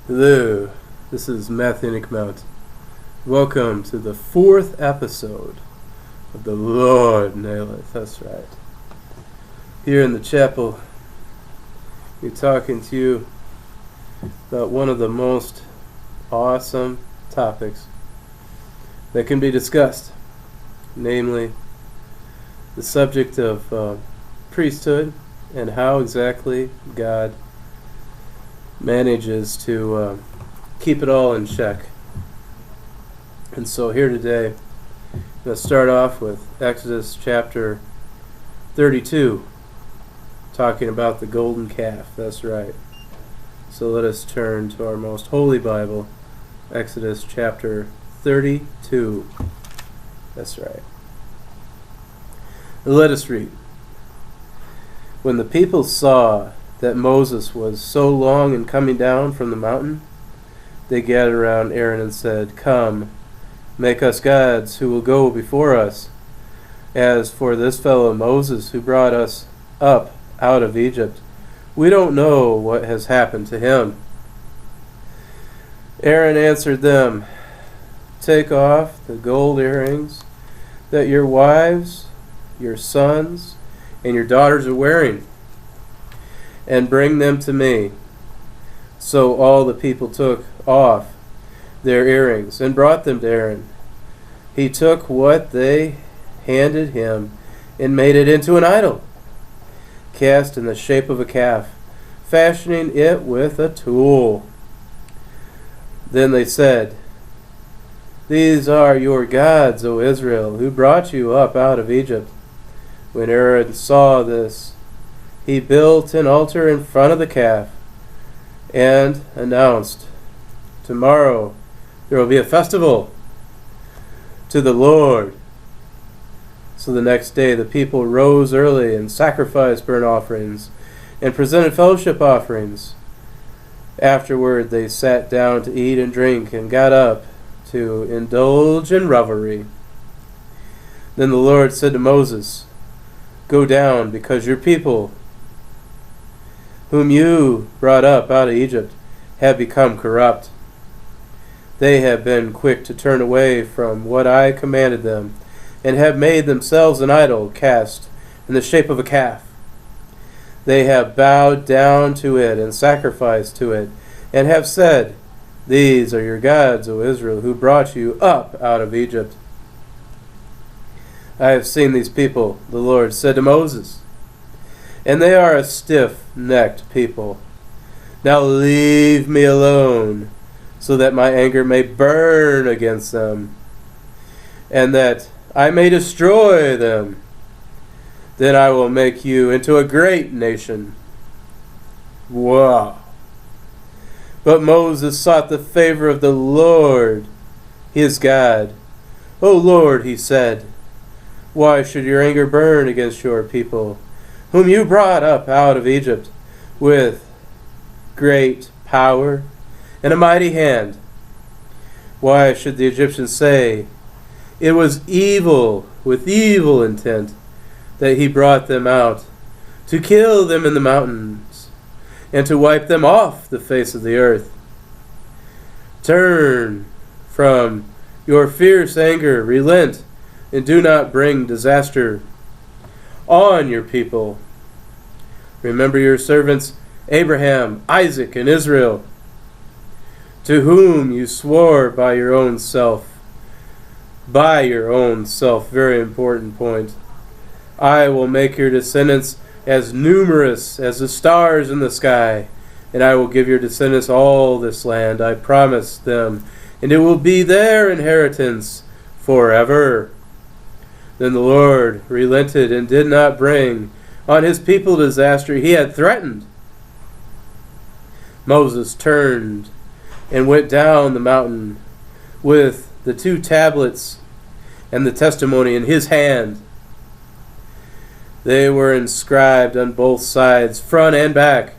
Hello, this is Matthew Mount. Welcome to the 4th episode of the Lord Nailith. That's right. Here in the chapel, we're talking to you about one of the most awesome topics that can be discussed, namely the subject of priesthood and how exactly God manages to keep it all in check. And so here today, I'm going to start off with Exodus chapter 32, talking about the golden calf. That's right. So let us turn to our most holy Bible, Exodus chapter 32. That's right. Let us read. When the people saw that Moses was so long in coming down from the mountain, they gathered around Aaron and said, "Come, make us gods who will go before us. As for this fellow Moses who brought us up out of Egypt, we don't know what has happened to him." Aaron answered them, "Take off the gold earrings that your wives, your sons, and your daughters are wearing, and bring them to me." So all the people took off their earrings and brought them to Aaron. He took what they handed him and made it into an idol, cast in the shape of a calf, fashioning it with a tool. Then they said, "These are your gods, O Israel, who brought you up out of Egypt." When Aaron saw this, he built an altar in front of the calf and announced, "Tomorrow there will be a festival to the Lord." So the next day the people rose early and sacrificed burnt offerings and presented fellowship offerings. Afterward they sat down to eat and drink and got up to indulge in revelry. Then the Lord said to Moses, "Go down, because your people, whom you brought up out of Egypt, have become corrupt. They have been quick to turn away from what I commanded them, and have made themselves an idol cast in the shape of a calf. They have bowed down to it and sacrificed to it, and have said, 'These are your gods, O Israel, who brought you up out of Egypt.' I have seen these people," the Lord said to Moses, "and they are a stiff-necked people. Now leave me alone, so that my anger may burn against them, and that I may destroy them. Then I will make you into a great nation." Wow. But Moses sought the favor of the Lord, his God. "O Lord," he said, "why should your anger burn against your people, whom you brought up out of Egypt with great power and a mighty hand? Why should the Egyptians say, 'It was evil with evil intent that he brought them out, to kill them in the mountains, and to wipe them off the face of the earth'? Turn from your fierce anger, relent, and do not bring disaster on your people. Remember your servants Abraham, Isaac, and Israel, to whom you swore by your own self." By your own self, very important point. "I will make your descendants as numerous as the stars in the sky, and I will give your descendants all this land I promised them, and it will be their inheritance forever." Then the Lord relented and did not bring on his people disaster he had threatened. Moses turned and went down the mountain with the 2 tablets and the testimony in his hand. They were inscribed on both sides, front and back.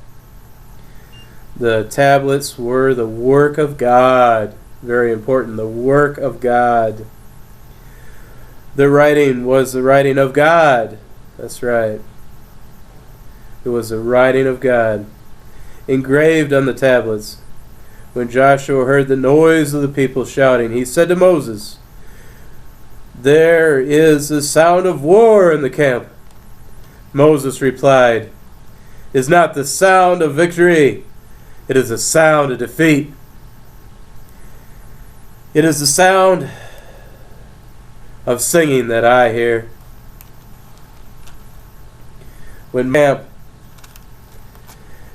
The tablets were the work of God. Very important, the work of God. The writing was the writing of God. That's right. It was the writing of God, engraved on the tablets, When Joshua heard the noise of the people shouting, he said to Moses, "There is the sound of war in the camp." Moses replied, "It is not the sound of victory. It is the sound of defeat. It is the sound of singing that I hear." When camp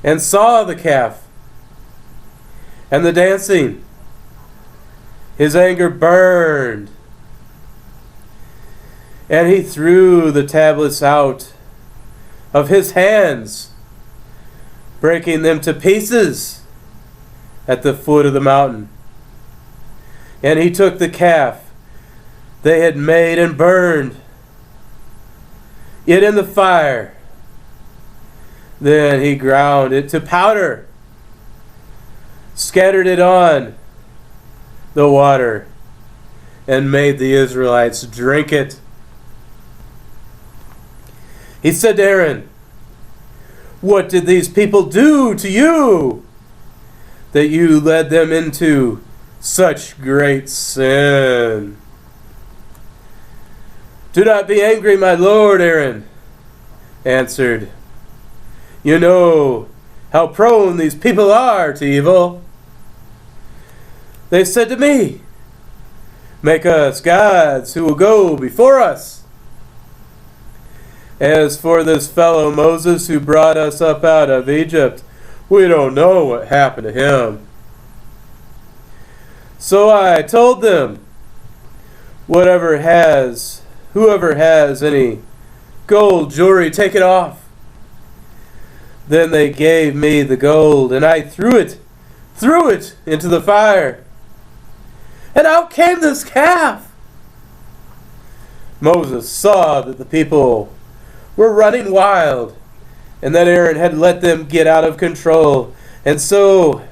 and saw the calf and the dancing, his anger burned, and he threw the tablets out of his hands, breaking them to pieces at the foot of the mountain. And he took the calf they had made and burned it in the fire. Then he ground it to powder, scattered it on the water, and made the Israelites drink it. He said to Aaron, "What did these people do to you, that you led them into such great sin?" "Do not be angry, my lord," Aaron answered. "You know how prone these people are to evil. They said to me, 'Make us gods who will go before us.' As for this fellow Moses who brought us up out of Egypt, we don't know what happened to him." So I told them, whoever has any gold jewelry, take it off." Then they gave me the gold, and I threw it into the fire. And out came this calf. Moses saw that the people were running wild, and that Aaron had let them get out of control, and so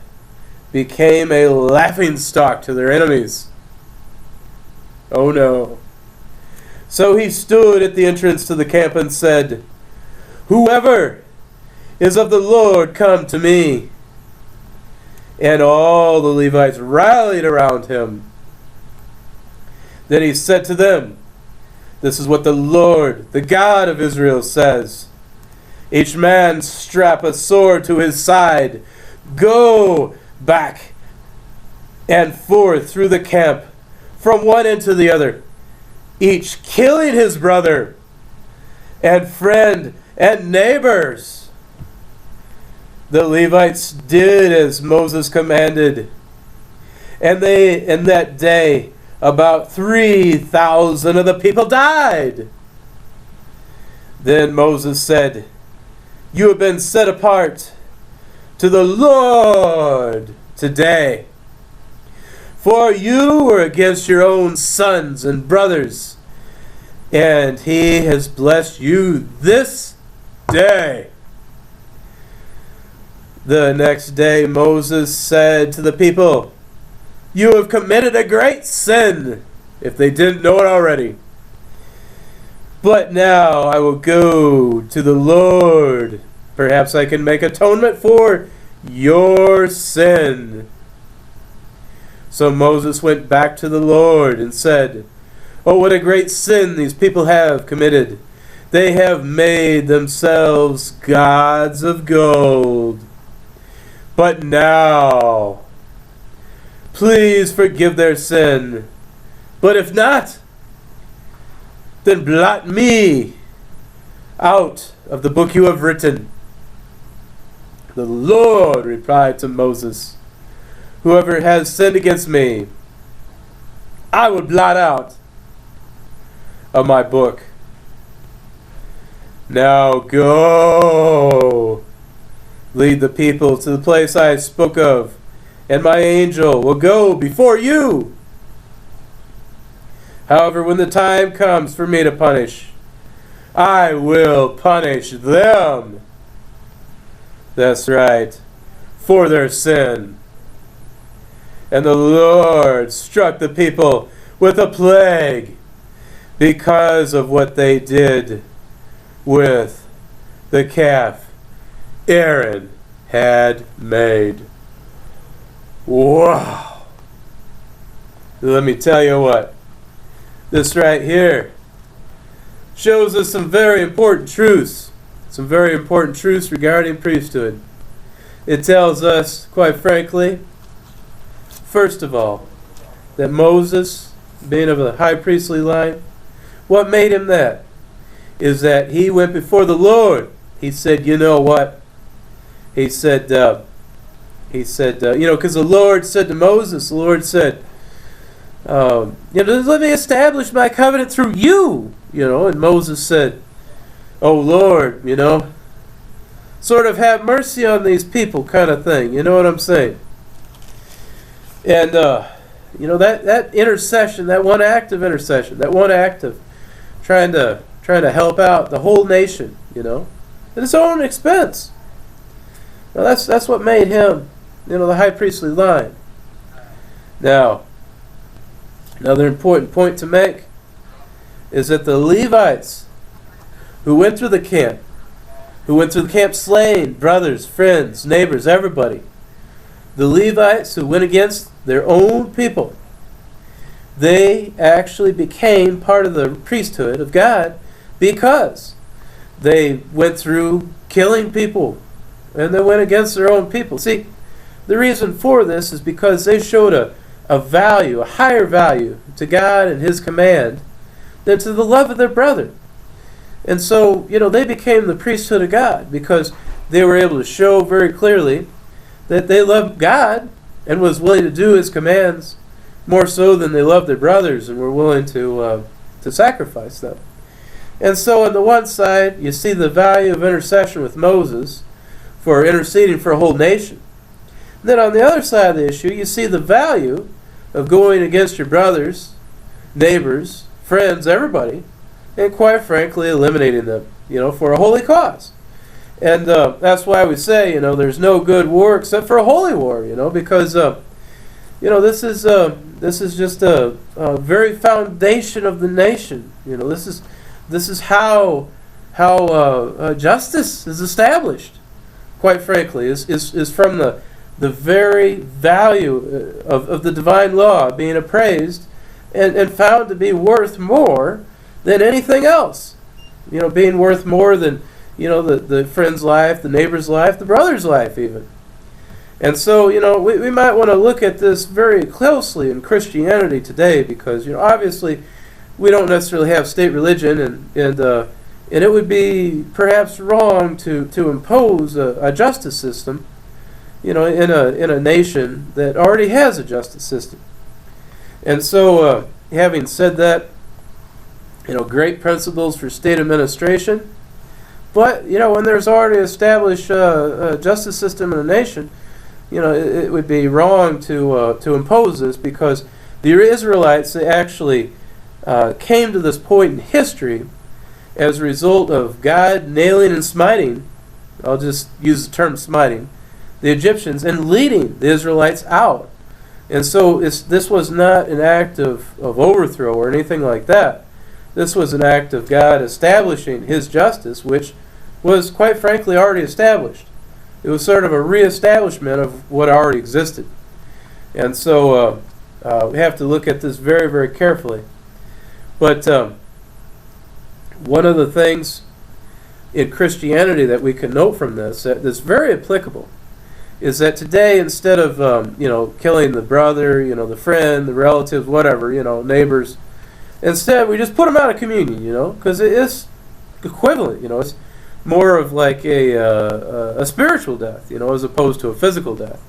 became a laughingstock to their enemies. Oh no. So he stood at the entrance to the camp and said, "Whoever is of the Lord, come to me." And all the Levites rallied around him. Then he said to them, "This is what the Lord, the God of Israel, says. Each man strap a sword to his side. Go back and forth through the camp, from one end to the other, each killing his brother and friend and neighbors." The Levites did as Moses commanded, and in that day about 3,000 of the people died. Then Moses said, "You have been set apart to the Lord today, for you were against your own sons and brothers, and he has blessed you this day." The next day Moses said to the people, "You have committed a great sin," if they didn't know it already. "But now I will go to the Lord. Perhaps I can make atonement for your sin." So Moses went back to the Lord and said, "Oh, what a great sin these people have committed. They have made themselves gods of gold. But now, please forgive their sin. But if not, then blot me out of the book you have written." The Lord replied to Moses, "Whoever has sinned against me, I will blot out of my book. Now go, lead the people to the place I spoke of, and my angel will go before you. However, when the time comes for me to punish, I will punish them." That's right, for their sin. And the Lord struck the people with a plague because of what they did with the calf Aaron had made. Wow. Let me tell you what. This right here shows us some very important truths. Some very important truths regarding priesthood. It tells us, quite frankly, first of all, that Moses, being of a high priestly line, what made him that? Is that he went before the Lord. He said, you know what? He said, because the Lord said to Moses, the Lord said, let me establish my covenant through you. And Moses said, oh Lord, sort of have mercy on these people kind of thing. You know what I'm saying? And, that intercession, that one act of intercession, that one act of trying to help out the whole nation, at his own expense. Now that's what made him, the high priestly line. Now, another important point to make is that the Levites who went through the camp slaying brothers, friends, neighbors, everybody, the Levites who went against their own people, they actually became part of the priesthood of God because they went through killing people and they went against their own people. See, the reason for this is because they showed a value, a higher value to God and His command than to the love of their brother. And so, they became the priesthood of God because they were able to show very clearly that they loved God and was willing to do His commands more so than they loved their brothers and were willing to sacrifice them. And so on the one side, you see the value of intercession with Moses for interceding for a whole nation. And then on the other side of the issue, you see the value of going against your brothers, neighbors, friends, everybody, and quite frankly eliminating them, for a holy cause. And that's why we say, there's no good war except for a holy war, because this is just a very foundation of the nation. This is how justice is established. Quite frankly, is from the very value of the divine law being appraised and found to be worth more than anything else. Being worth more than the friend's life, the neighbor's life, the brother's life even. And so, we might want to look at this very closely in Christianity today because, obviously we don't necessarily have state religion and it would be perhaps wrong to impose a justice system, in a nation that already has a justice system. And so, having said that, great principles for state administration, but, when there's already established a justice system in a nation, it would be wrong to impose this because the Israelites, they actually came to this point in history as a result of God nailing and smiting, I'll just use the term smiting, the Egyptians and leading the Israelites out. And so this was not an act of overthrow or anything like that. This was an act of God establishing His justice, which was quite frankly already established. It was sort of a reestablishment of what already existed. And so we have to look at this very, very carefully. But one of the things in Christianity that we can note from this that's very applicable is that today, instead of killing the brother, the friend, the relatives, whatever, neighbors, instead we just put them out of communion, because it is equivalent, it's more of like a spiritual death, as opposed to a physical death.